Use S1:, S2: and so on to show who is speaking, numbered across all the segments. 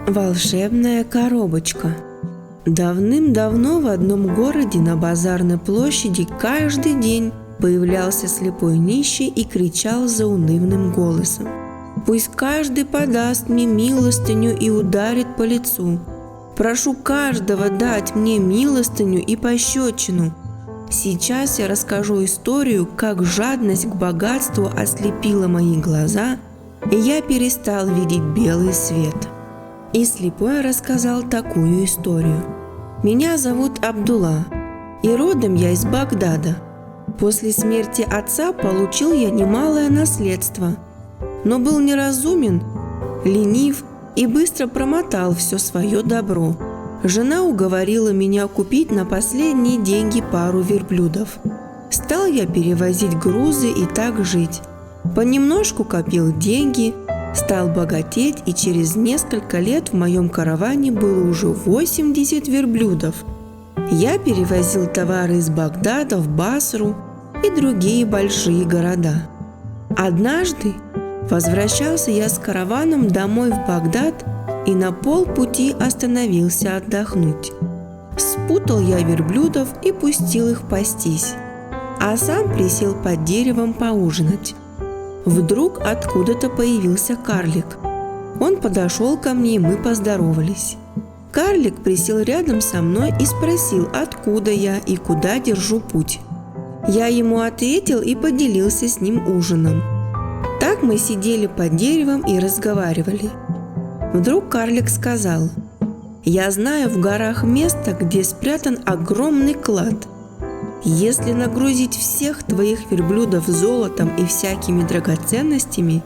S1: Волшебная коробочка. Давным-давно в одном городе на базарной площади каждый день появлялся слепой нищий и кричал заунывным голосом: «Пусть каждый подаст мне милостыню и ударит по лицу. Прошу каждого дать мне милостыню и пощечину. Сейчас я расскажу историю, как жадность к богатству ослепила мои глаза, и я перестал видеть белый свет». И слепой рассказал такую историю. «Меня зовут Абдулла, и родом я из Багдада. После смерти отца получил я немалое наследство, но был неразумен, ленив и быстро промотал все свое добро. Жена уговорила меня купить на последние деньги пару верблюдов. Стал я перевозить грузы и так жить. Понемножку копил деньги, стал богатеть, и через несколько лет в моем караване было уже 80 верблюдов. Я перевозил товары из Багдада в Басру и другие большие города. Однажды возвращался я с караваном домой в Багдад и на полпути остановился отдохнуть. Спутал я верблюдов и пустил их пастись, а сам присел под деревом поужинать. Вдруг откуда-то появился карлик. Он подошел ко мне, и мы поздоровались. Карлик присел рядом со мной и спросил, откуда я и куда держу путь. Я ему ответил и поделился с ним ужином. Так мы сидели под деревом и разговаривали. Вдруг карлик сказал: «Я знаю в горах место, где спрятан огромный клад. Если нагрузить всех твоих верблюдов золотом и всякими драгоценностями,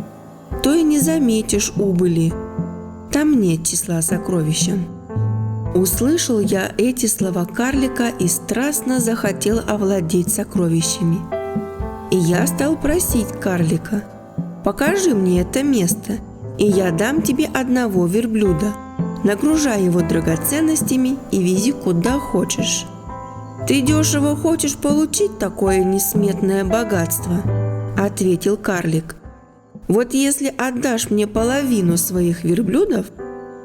S1: то и не заметишь убыли. Там нет числа сокровища». Услышал я эти слова карлика и страстно захотел овладеть сокровищами. И я стал просить карлика: «Покажи мне это место, и я дам тебе одного верблюда. Нагружай его драгоценностями и вези куда хочешь». «Ты дешево хочешь получить такое несметное богатство?» – ответил карлик. «Вот если отдашь мне половину своих верблюдов,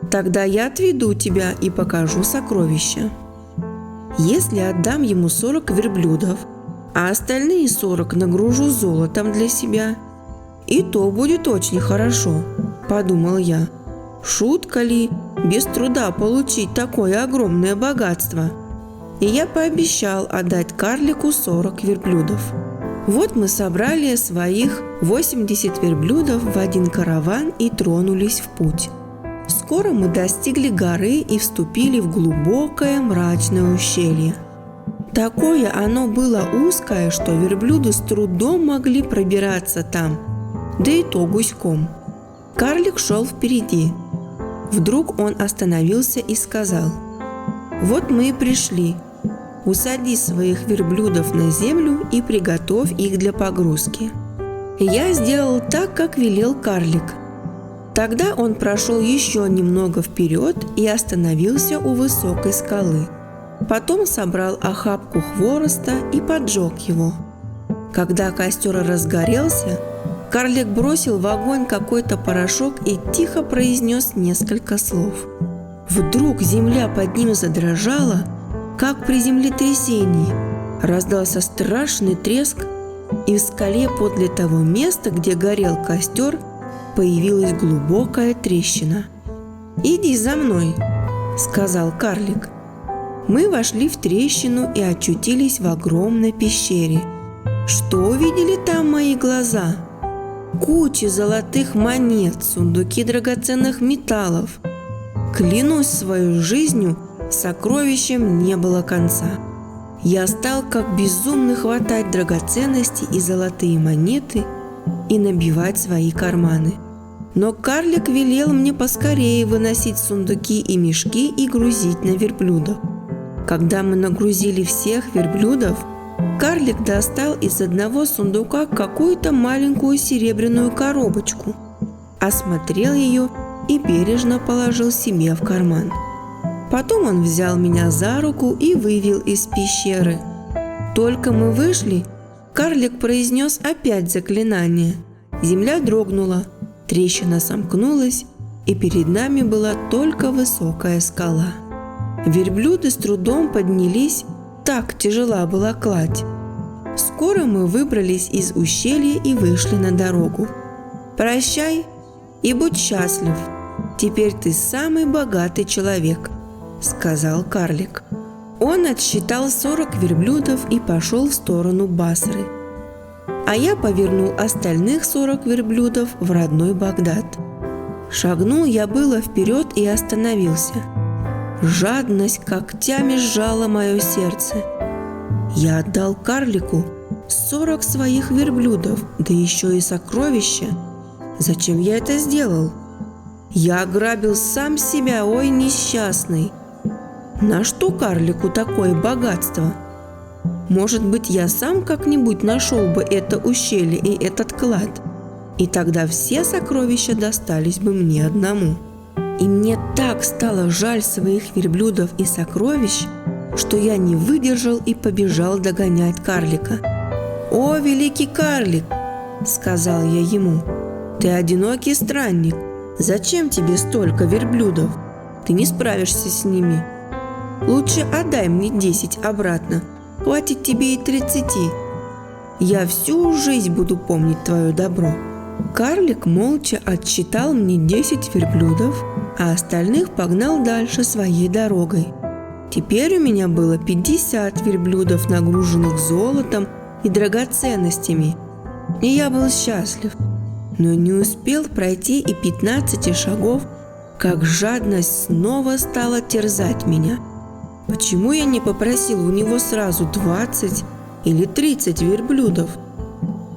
S1: тогда я отведу тебя и покажу сокровища. Если отдам ему 40 верблюдов, а остальные 40 нагружу золотом для себя, и то будет очень хорошо», – подумал я. «Шутка ли без труда получить такое огромное богатство?» И я пообещал отдать карлику 40 верблюдов. Вот мы собрали своих 80 верблюдов в один караван и тронулись в путь. Скоро мы достигли горы и вступили в глубокое мрачное ущелье. Такое оно было узкое, что верблюды с трудом могли пробираться там, да и то гуськом. Карлик шел впереди. Вдруг он остановился и сказал: «Вот мы и пришли. Усади своих верблюдов на землю и приготовь их для погрузки». Я сделал так, как велел карлик. Тогда он прошел еще немного вперед и остановился у высокой скалы. Потом собрал охапку хвороста и поджег его. Когда костер разгорелся, карлик бросил в огонь какой-то порошок и тихо произнес несколько слов. Вдруг земля под ним задрожала, как при землетрясении. Раздался страшный треск, и в скале подле того места, где горел костер, появилась глубокая трещина. «Иди за мной», – сказал карлик. Мы вошли в трещину и очутились в огромной пещере. Что увидели там мои глаза? Кучи золотых монет, сундуки драгоценных металлов. Клянусь свою жизнью, сокровищем не было конца. Я стал как безумный хватать драгоценности и золотые монеты и набивать свои карманы. Но карлик велел мне поскорее выносить сундуки и мешки и грузить на верблюдов. Когда мы нагрузили всех верблюдов, карлик достал из одного сундука какую-то маленькую серебряную коробочку, осмотрел ее и бережно положил себе в карман. Потом он взял меня за руку и вывел из пещеры. Только мы вышли, карлик произнес опять заклинание. Земля дрогнула, трещина сомкнулась, и перед нами была только высокая скала. Верблюды с трудом поднялись, так тяжела была кладь. Скоро мы выбрались из ущелья и вышли на дорогу. «Прощай и будь счастлив, теперь ты самый богатый человек», – сказал карлик. Он отсчитал 40 верблюдов и пошел в сторону Басры. А я повернул остальных 40 верблюдов в родной Багдад. Шагнул я было вперед и остановился. Жадность когтями сжала мое сердце. Я отдал карлику 40 своих верблюдов, да еще и сокровища. Зачем я это сделал? Я ограбил сам себя, ой, несчастный. На что карлику такое богатство? Может быть, я сам как-нибудь нашел бы это ущелье и этот клад, и тогда все сокровища достались бы мне одному. И мне так стало жаль своих верблюдов и сокровищ, что я не выдержал и побежал догонять карлика. «О, великий карлик!» – сказал я ему. «Ты одинокий странник. Зачем тебе столько верблюдов? Ты не справишься с ними. Лучше отдай мне 10 обратно. Хватит тебе и 30. Я всю жизнь буду помнить твое добро». Карлик молча отсчитал мне 10 верблюдов, а остальных погнал дальше своей дорогой. Теперь у меня было 50 верблюдов, нагруженных золотом и драгоценностями, и я был счастлив. Но не успел пройти и 15 шагов, как жадность снова стала терзать меня. Почему я не попросил у него сразу 20 или 30 верблюдов?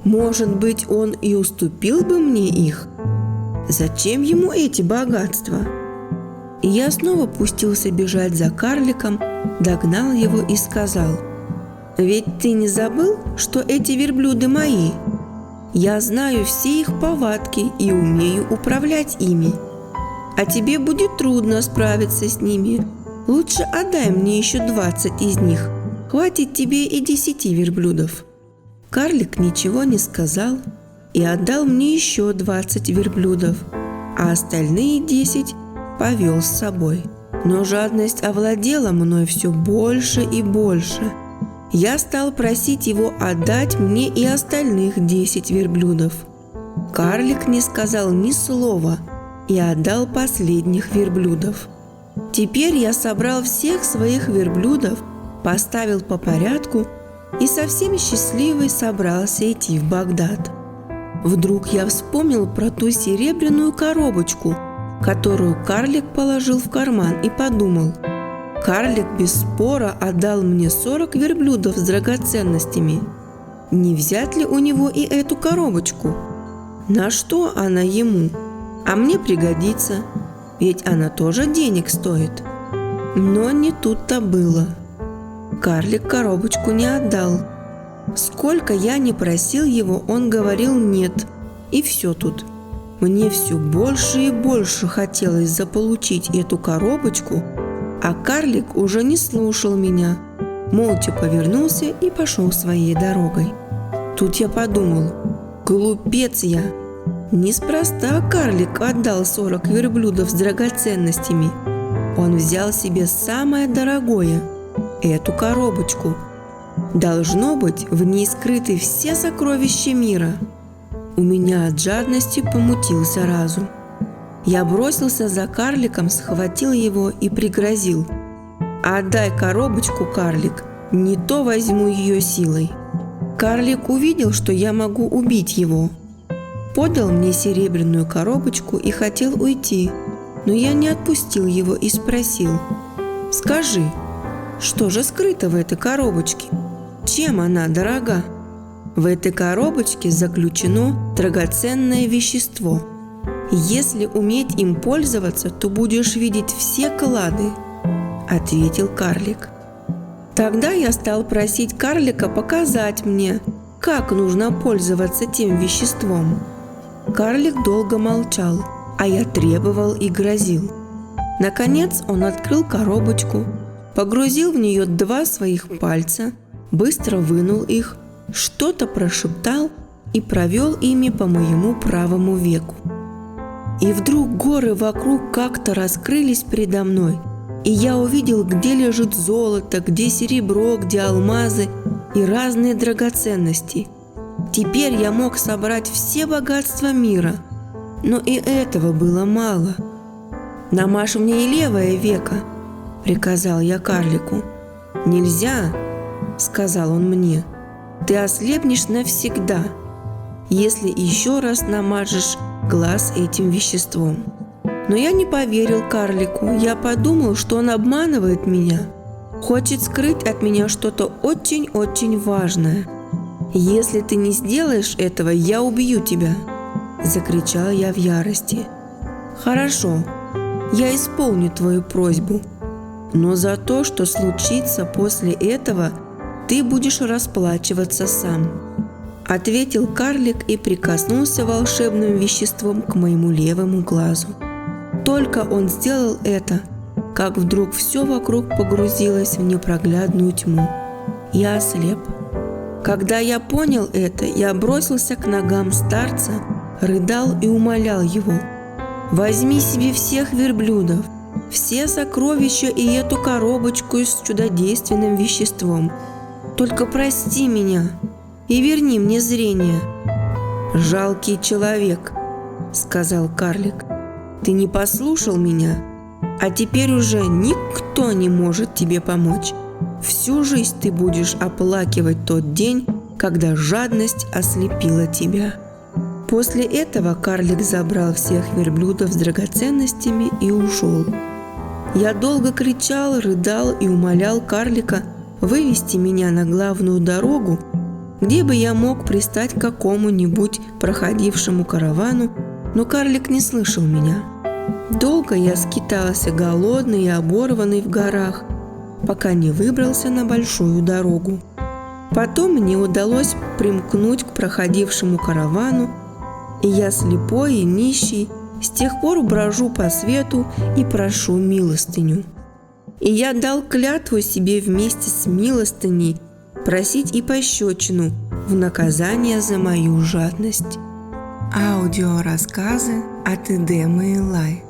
S1: Может быть, он и уступил бы мне их? Зачем ему эти богатства? И я снова пустился бежать за карликом, догнал его и сказал: «Ведь ты не забыл, что эти верблюды мои? Я знаю все их повадки и умею управлять ими. А тебе будет трудно справиться с ними. Лучше отдай мне еще 20 из них. Хватит тебе и 10 верблюдов». Карлик ничего не сказал и отдал мне еще 20 верблюдов, а остальные 10 повел с собой. Но жадность овладела мной все больше и больше. Я стал просить его отдать мне и остальных 10 верблюдов. Карлик не сказал ни слова и отдал последних верблюдов. Теперь я собрал всех своих верблюдов, поставил по порядку и совсем счастливый собрался идти в Багдад. Вдруг я вспомнил про ту серебряную коробочку, которую карлик положил в карман, и подумал: карлик без спора отдал мне 40 верблюдов с драгоценностями. Не взять ли у него и эту коробочку? На что она ему? А мне пригодится, ведь она тоже денег стоит. Но не тут-то было. Карлик коробочку не отдал. Сколько я не просил его, он говорил нет. И все тут. Мне все больше и больше хотелось заполучить эту коробочку, а карлик уже не слушал меня, молча повернулся и пошел своей дорогой. Тут я подумал: глупец я! Неспроста карлик отдал 40 верблюдов с драгоценностями. Он взял себе самое дорогое – эту коробочку. Должно быть, в ней скрыты все сокровища мира. У меня от жадности помутился разум. Я бросился за карликом, схватил его и пригрозил: «Отдай коробочку, карлик, не то возьму ее силой». Карлик увидел, что я могу убить его. Подал мне серебряную коробочку и хотел уйти, но я не отпустил его и спросил: «Скажи, что же скрыто в этой коробочке? Чем она дорога?» «В этой коробочке заключено драгоценное вещество. Если уметь им пользоваться, то будешь видеть все клады», – ответил карлик. Тогда я стал просить карлика показать мне, как нужно пользоваться тем веществом. Карлик долго молчал, а я требовал и грозил. Наконец он открыл коробочку, погрузил в нее 2 своих пальца, быстро вынул их, что-то прошептал и провел ими по моему правому веку. И вдруг горы вокруг как-то раскрылись передо мной, и я увидел, где лежит золото, где серебро, где алмазы и разные драгоценности. Теперь я мог собрать все богатства мира, но и этого было мало. «Намажь мне и левое веко», – приказал я карлику. «Нельзя», – сказал он мне, – «ты ослепнешь навсегда, если еще раз намажешь глаз этим веществом». Но я не поверил карлику, я подумал, что он обманывает меня, хочет скрыть от меня что-то очень-очень важное. «Если ты не сделаешь этого, я убью тебя», – закричал я в ярости. «Хорошо, я исполню твою просьбу, но за то, что случится после этого, ты будешь расплачиваться сам», – ответил карлик и прикоснулся волшебным веществом к моему левому глазу. Только он сделал это, как вдруг все вокруг погрузилось в непроглядную тьму. Я ослеп. Когда я понял это, я бросился к ногам старца, рыдал и умолял его: «Возьми себе всех верблюдов, все сокровища и эту коробочку с чудодейственным веществом. Только прости меня и верни мне зрение». «Жалкий человек», – сказал карлик, – «ты не послушал меня, а теперь уже никто не может тебе помочь. Всю жизнь ты будешь оплакивать тот день, когда жадность ослепила тебя». После этого карлик забрал всех верблюдов с драгоценностями и ушел. Я долго кричал, рыдал и умолял карлика вывести меня на главную дорогу, где бы я мог пристать к какому-нибудь проходившему каравану, но карлик не слышал меня. Долго я скитался голодный и оборванный в горах, пока не выбрался на большую дорогу. Потом мне удалось примкнуть к проходившему каравану, и я слепой и нищий с тех пор брожу по свету и прошу милостыню. И я дал клятву себе вместе с милостыней просить и пощечину в наказание за мою жадность. Аудиорассказы от Эдемы Элай.